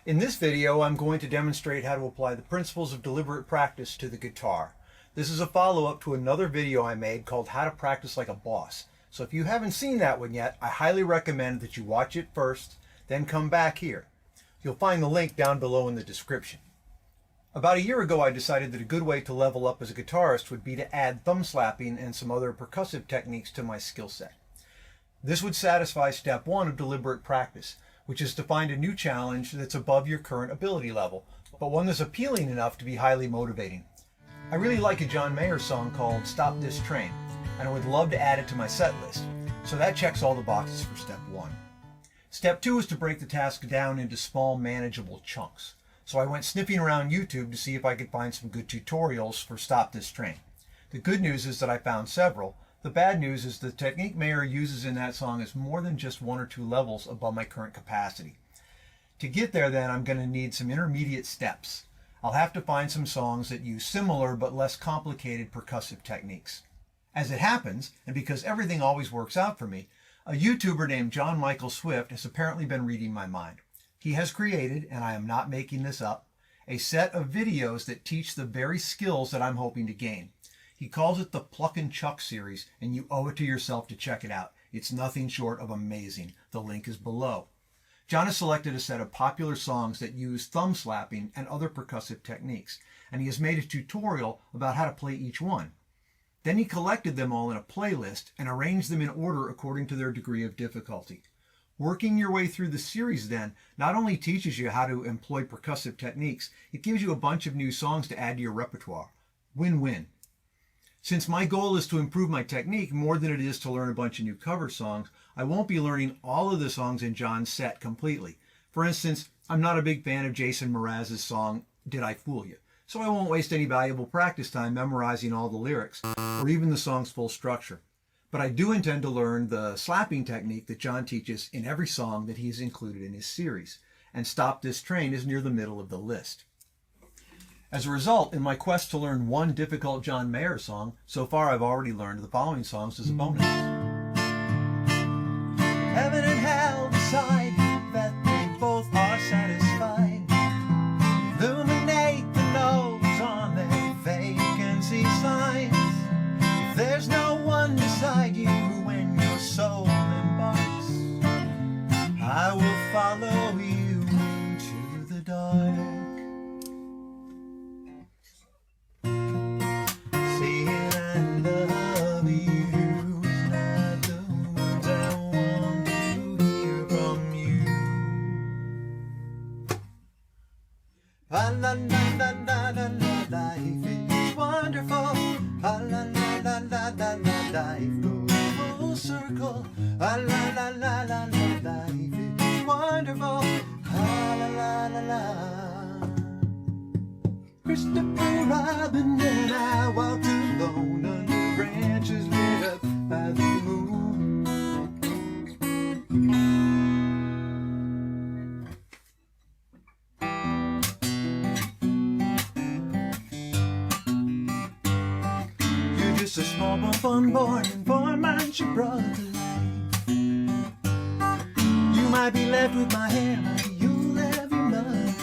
In this video, I'm going to demonstrate how to apply the principles of deliberate practice to the guitar. This is a follow-up to another video I made called How to Practice Like a Boss. So if you haven't seen that one yet, I highly recommend that you watch it first, then come back here. You'll find the link down below in the description. About a year ago, I decided that a good way to level up as a guitarist would be to add thumb slapping and some other percussive techniques to my skill set. This would satisfy step one of deliberate practice, which is to find a new challenge that's above your current ability level, but one that's appealing enough to be highly motivating. I really like a John Mayer song called Stop This Train, and I would love to add it to my set list, so that checks all the boxes for step one. Step two is to break the task down into small, manageable chunks. So I went sniffing around YouTube to see if I could find some good tutorials for Stop This Train. The good news is that I found several. The bad news is the technique Mayer uses in that song is more than just one or two levels above my current capacity. To get there then, I'm going to need some intermediate steps. I'll have to find some songs that use similar but less complicated percussive techniques. As it happens, and because everything always works out for me, a YouTuber named John Michael Swift has apparently been reading my mind. He has created, and I am not making this up, a set of videos that teach the very skills that I'm hoping to gain. He calls it the Pluck and Chuck series, and you owe it to yourself to check it out. It's nothing short of amazing. The link is below. John has selected a set of popular songs that use thumb slapping and other percussive techniques, and he has made a tutorial about how to play each one. Then he collected them all in a playlist and arranged them in order according to their degree of difficulty. Working your way through the series then not only teaches you how to employ percussive techniques, it gives you a bunch of new songs to add to your repertoire. Win-win. Since my goal is to improve my technique more than it is to learn a bunch of new cover songs, I won't be learning all of the songs in John's set completely. For instance, I'm not a big fan of Jason Mraz's song, Did I Fool You? So I won't waste any valuable practice time memorizing all the lyrics, or even the song's full structure. But I do intend to learn the slapping technique that John teaches in every song that he's included in his series, and Stop This Train is near the middle of the list. As a result, in my quest to learn one difficult John Mayer song, so far I've already learned the following songs as a bonus. Heaven and hell decide that they both are satisfied. Illuminate the notes on their vacancy signs. If there's no one beside you when your soul embarks, I will follow you into the dark. La la la la la la, life is wonderful. La la la la la la la, life goes full circle. La la la la la la, life is wonderful. La la la la la. Christopher Robin and I walked alone under branches lit up by the moon. Just a small bump unborn and 4 months you brought to life. You might be left with my hand, but you'll have your love.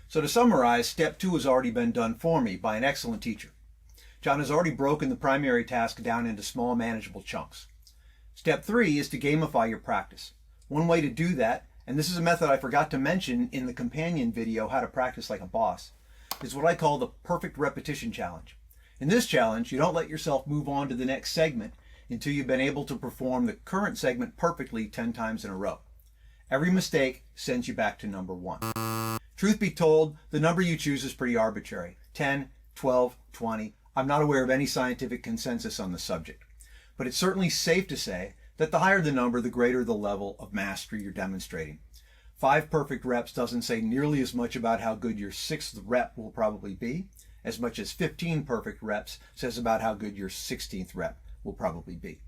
So to summarize, step two has already been done for me by an excellent teacher. John has already broken the primary task down into small, manageable chunks. Step three is to gamify your practice. One way to do that, and this is a method I forgot to mention in the companion video, How to Practice Like a Boss, is what I call the perfect repetition challenge. In this challenge, you don't let yourself move on to the next segment until you've been able to perform the current segment perfectly 10 times in a row. Every mistake sends you back to number one. Truth be told, the number you choose is pretty arbitrary. 10, 12, 20. I'm not aware of any scientific consensus on the subject. But it's certainly safe to say that the higher the number, the greater the level of mastery you're demonstrating. 5 perfect reps doesn't say nearly as much about how good your 6th rep will probably be, as much as 15 perfect reps says about how good your 16th rep will probably be.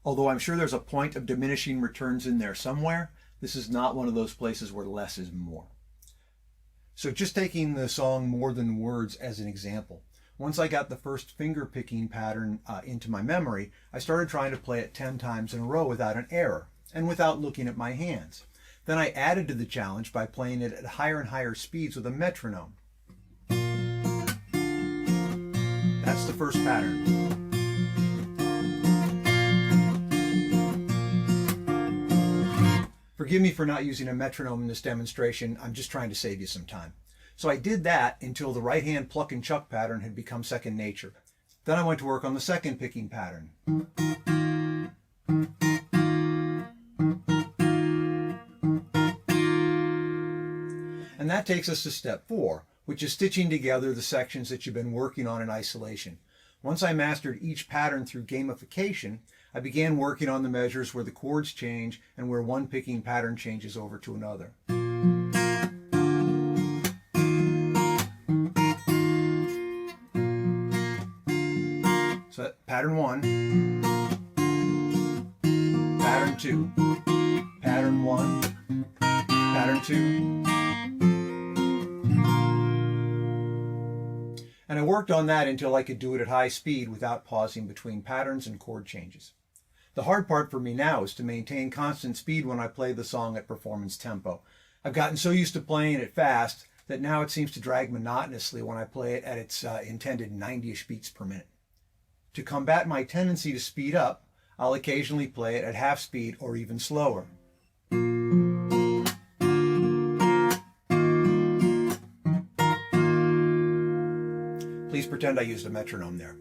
Although I'm sure there's a point of diminishing returns in there somewhere, this is not one of those places where less is more. So just taking the song More Than Words as an example, Once I got the first finger picking pattern into my memory, I started trying to play it 10 times in a row without an error. and without looking at my hands. Then I added to the challenge by playing it at higher and higher speeds with a metronome. That's the first pattern. Forgive me for not using a metronome in this demonstration. I'm just trying to save you some time. So I did that until the right hand pluck and chuck pattern had become second nature. Then I went to work on the second picking pattern. And that takes us to step 4, which is stitching together the sections that you've been working on in isolation. Once I mastered each pattern through gamification, I began working on the measures where the chords change and where one picking pattern changes over to another. So pattern 1, pattern 2, pattern 1, pattern 2. And I worked on that until I could do it at high speed without pausing between patterns and chord changes. The hard part for me now is to maintain constant speed when I play the song at performance tempo. I've gotten so used to playing it fast that now it seems to drag monotonously when I play it at its intended 90-ish beats per minute. To combat my tendency to speed up, I'll occasionally play it at half speed or even slower. Please pretend I used a metronome there.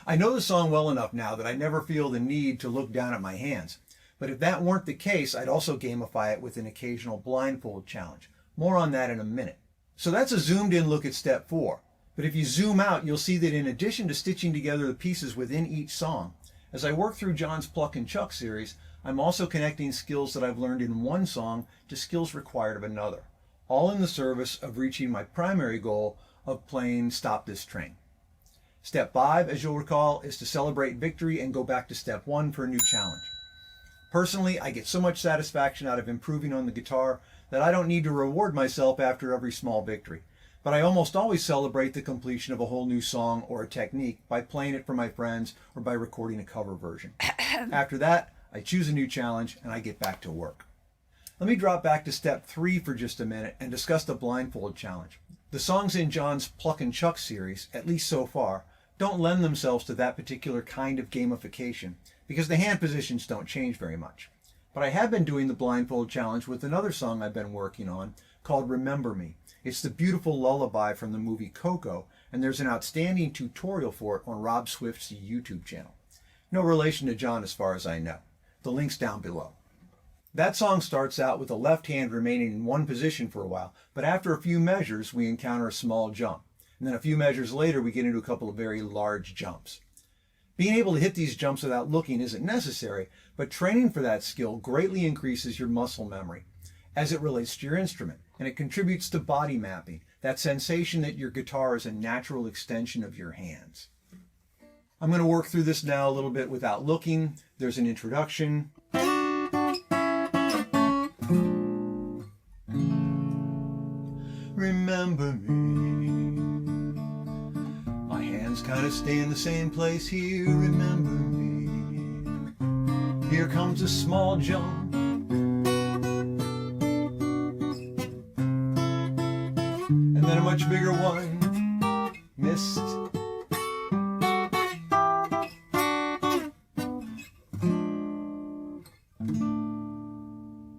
I know the song well enough now that I never feel the need to look down at my hands. But if that weren't the case, I'd also gamify it with an occasional blindfold challenge. More on that in a minute. So that's a zoomed in look at step 4. But if you zoom out, you'll see that in addition to stitching together the pieces within each song, as I work through John's Pluck and Chuck series, I'm also connecting skills that I've learned in one song to skills required of another, all in the service of reaching my primary goal of playing Stop This Train. Step 5, as you'll recall, is to celebrate victory and go back to step 1 for a new challenge. Personally, I get so much satisfaction out of improving on the guitar that I don't need to reward myself after every small victory. But I almost always celebrate the completion of a whole new song or a technique by playing it for my friends or by recording a cover version. After that, I choose a new challenge and I get back to work. Let me drop back to step 3 for just a minute and discuss the blindfold challenge. The songs in John's Pluck and Chuck series, at least so far, don't lend themselves to that particular kind of gamification because the hand positions don't change very much. But I have been doing the blindfold challenge with another song I've been working on called Remember Me. It's the beautiful lullaby from the movie Coco, and there's an outstanding tutorial for it on Rob Swift's YouTube channel. No relation to John as far as I know. The link's down below. That song starts out with the left hand remaining in one position for a while, but after a few measures we encounter a small jump. And then a few measures later we get into a couple of very large jumps. Being able to hit these jumps without looking isn't necessary, but training for that skill greatly increases your muscle memory as it relates to your instrument, and it contributes to body mapping, that sensation that your guitar is a natural extension of your hands. I'm going to work through this now a little bit without looking. There's an introduction. Remember me. My hands kind of stay in the same place here. Remember me. Here comes a small jump. And then a much bigger one. Missed.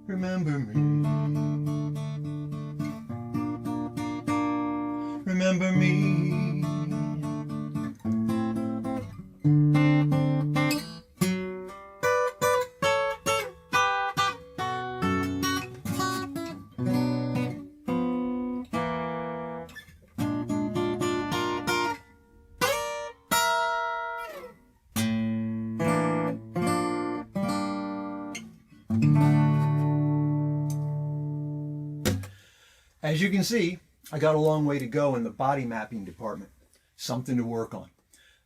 Remember me. Remember me. As you can see, I got a long way to go in the body mapping department. Something to work on.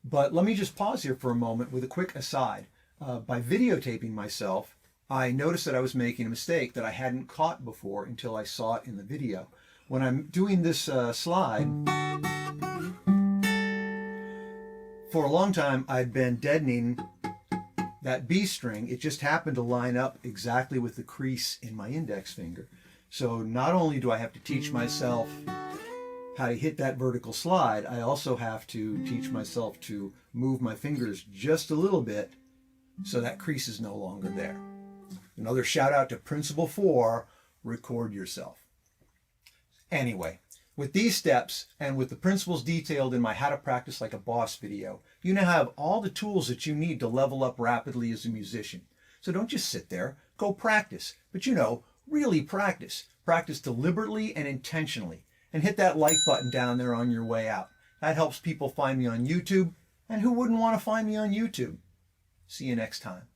But let me just pause here for a moment with a quick aside. By videotaping myself, I noticed that I was making a mistake that I hadn't caught before until I saw it in the video. When I'm doing this slide, for a long time I'd been deadening that B string, it just happened to line up exactly with the crease in my index finger. So not only do I have to teach myself how to hit that vertical slide, I also have to teach myself to move my fingers just a little bit so that crease is no longer there. Another shout out to Principle 4, record yourself. Anyway, with these steps and with the principles detailed in my How to Practice Like a Boss video, you now have all the tools that you need to level up rapidly as a musician. So don't just sit there, go practice. But really practice. Practice deliberately and intentionally. And hit that like button down there on your way out. That helps people find me on YouTube. And who wouldn't want to find me on YouTube? See you next time.